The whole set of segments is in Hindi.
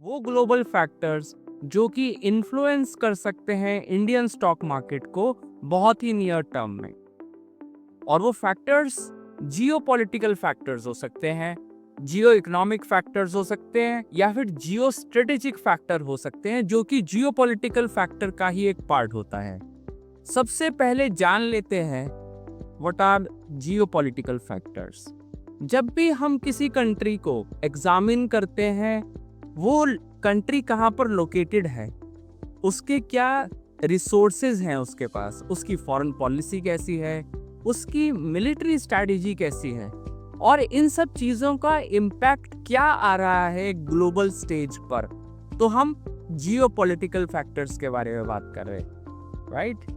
वो ग्लोबल फैक्टर्स जो कि इन्फ्लुएंस कर सकते हैं इंडियन स्टॉक मार्केट को बहुत ही नियर टर्म में। और वो फैक्टर्स जियोपॉलिटिकल फैक्टर्स हो सकते हैं, जियो इकोनॉमिक फैक्टर्स हो सकते हैं, या फिर जियो स्ट्रेटेजिक फैक्टर हो सकते हैं, जो कि जियोपॉलिटिकल फैक्टर का ही एक पार्ट होता है। सबसे पहले जान लेते हैं व्हाट आर जियोपॉलिटिकल फैक्टर्स। जब भी हम किसी कंट्री को एग्जामिन करते हैं, वो कंट्री कहाँ पर लोकेटेड है, उसके क्या रिसोर्सेज हैं उसके पास, उसकी फॉरेन पॉलिसी कैसी है, उसकी मिलिट्री स्ट्रैटेजी कैसी है, और इन सब चीज़ों का इम्पैक्ट क्या आ रहा है ग्लोबल स्टेज पर। तो हम जियोपॉलिटिकल फैक्टर्स के बारे में बात कर रहे हैं, right.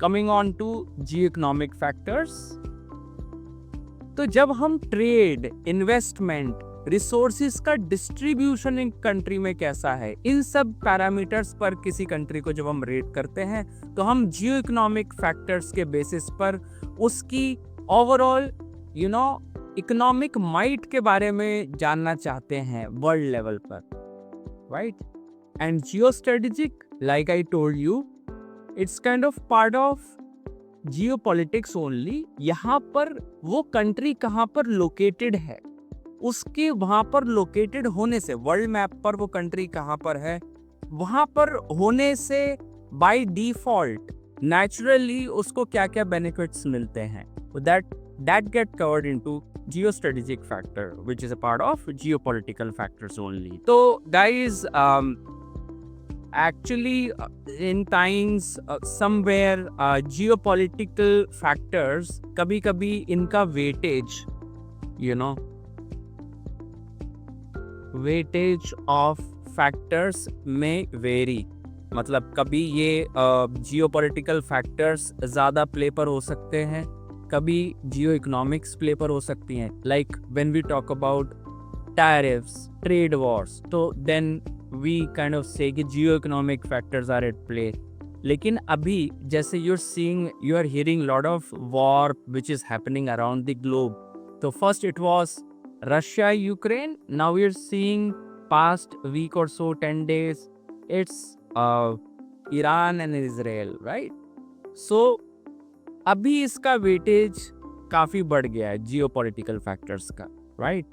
Coming on to geo economic factors. तो जब हम ट्रेड, इन्वेस्टमेंट, रिसोर्सिस का डिस्ट्रीब्यूशन एक कंट्री में कैसा है, इन सब पैरामीटर्स पर किसी कंट्री को जब हम रेट करते हैं, तो हम जियो इकोनॉमिक फैक्टर्स के बेसिस पर उसकी ओवरऑल इकोनॉमिक माइट के बारे में जानना चाहते हैं वर्ल्ड लेवल पर, right. And geo strategic, like I told you, it's kind of part of geopolitics only. यहाँ पर वो कंट्री कहाँ पर लोकेटेड है, उसके वहाँ पर लोकेटेड होने से, वर्ल्ड मैप पर वो कंट्री कहाँ पर है, वहाँ पर होने से बाय डिफॉल्ट नेचुरली उसको क्या क्या बेनिफिट्स मिलते हैं, that get covered into geostrategic factor, which is a part of geopolitical factors only. So guys, actually in times somewhere geopolitical factors, कभी कभी इनका weightage, weightage of factors में vary। मतलब कभी ये जियोपॉलिटिकल फैक्टर्स ज़्यादा प्ले पर हो सकते हैं, कभी जियो इकोनॉमिक्स प्ले पर हो सकती हैं। Like when we talk about tariffs, trade wars, तो then we kind of say कि geo economic factors are at play. लेकिन अभी जैसे you are hearing lot of war which is happening around the globe. तो first it was Russia Ukraine, now we are seeing past week और so 10 days it's Iran and Israel, right. So अभी इसका वेटेज काफी बढ़ गया है जियोपॉलिटिकल फैक्टर्स का, राइट।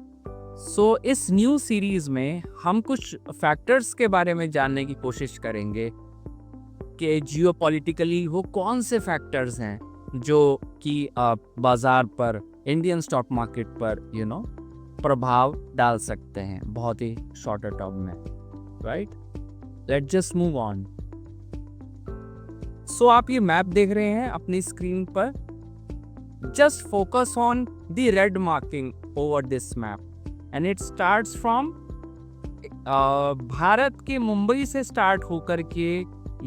सो इस न्यू सीरीज में हम कुछ फैक्टर्स के बारे में जानने की कोशिश करेंगे कि जियोपॉलिटिकली वो कौन से फैक्टर्स हैं जो कि बाजार पर, इंडियन स्टॉक मार्केट पर प्रभाव डाल सकते हैं बहुत ही शॉर्टर टर्म में, right. Let's just move on. So आप ये मैप देख रहे हैं अपनी स्क्रीन पर। Just focus on the red marking over this map and it starts from Bharat के मुंबई से स्टार्ट होकर के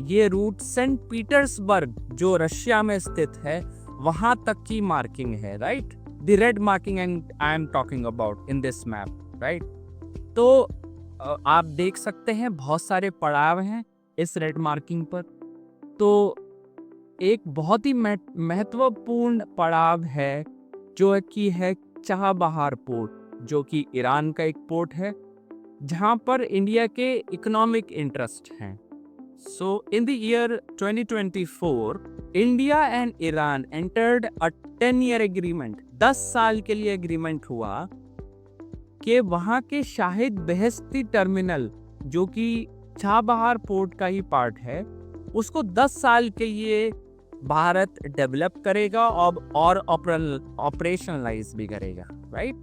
ये रूट सेंट पीटर्सबर्ग जो रशिया में स्थित है वहां तक की मार्किंग है, right. The red marking and I am talking about in this map, right. तो आप देख सकते हैं बहुत सारे पड़ाव हैं इस रेड मार्किंग पर। तो एक बहुत ही महत्वपूर्ण पड़ाव है जो कि है चाबहार पोर्ट, जो कि ईरान का एक पोर्ट है जहां पर इंडिया के इकोनॉमिक इंटरेस्ट हैं। So in the year 2024 India and Iran entered a 10-year agreement, 10 साल के लिए एग्रीमेंट हुआ कि वहां के शाहिद बेहेस्ती टर्मिनल जो कि चाबहार पोर्ट का ही पार्ट है, उसको 10 साल के लिए भारत डेवलप करेगा और ऑपरेशनलाइज भी करेगा, राइट।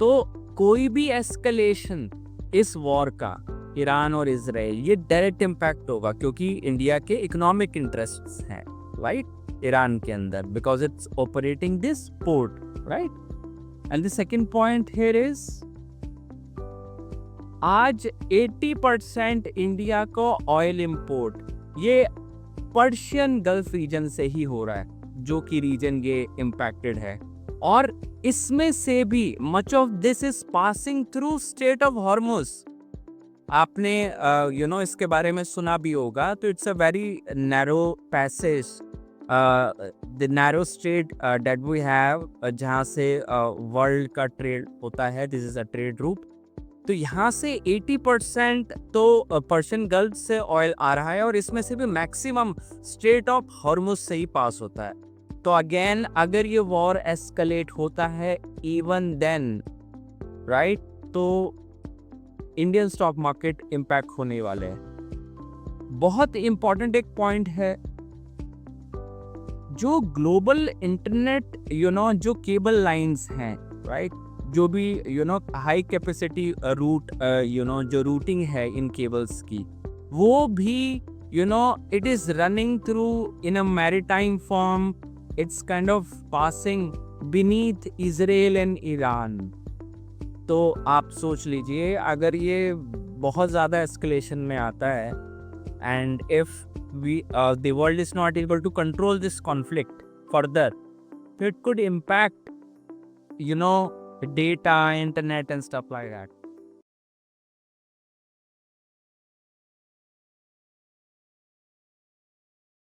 तो कोई भी एस्केलेशन इस वॉर का ईरान और इजराइल, ये डायरेक्ट इम्पैक्ट होगा क्योंकि इंडिया के इकोनॉमिक इंटरेस्ट्स हैं, राइट, ईरान के अंदर, because it's operating this port, right. And the second point here is, आज 80% इंडिया को ऑयल इंपोर्ट ये पर्शियन गल्फ रीजन से ही हो रहा है, जो कि रीजन ये इम्पैक्टेड है। और इसमें से भी much of this is passing through strait of Hormuz. आपने इसके बारे में सुना भी होगा। तो it's a very narrow passage, the narrow strait that we have, जहाँ से वर्ल्ड का ट्रेड होता है। This is a trade route तो यहाँ से 80% तो पर्शियन गल्फ से ऑयल आ रहा है और इसमें से भी मैक्सिमम स्ट्रेट ऑफ हॉर्मुज से ही पास होता है। तो अगेन अगर ये वॉर एस्केलेट होता है इवन देन राइट, तो इंडियन स्टॉक मार्केट इम्पैक्ट होने वाले हैं। बहुत इंपॉर्टेंट एक पॉइंट है, जो ग्लोबल इंटरनेट जो केबल लाइंस हैं राइट, जो भी हाई कैपेसिटी रूट जो रूटिंग है इन केबल्स की, वो भी it is running through in a maritime form, it's kind of passing beneath Israel and Iran. तो आप सोच लीजिए अगर ये बहुत ज़्यादा एस्केलेशन में आता है and if the world is not able to control this conflict further, it could impact data, internet and stuff like that.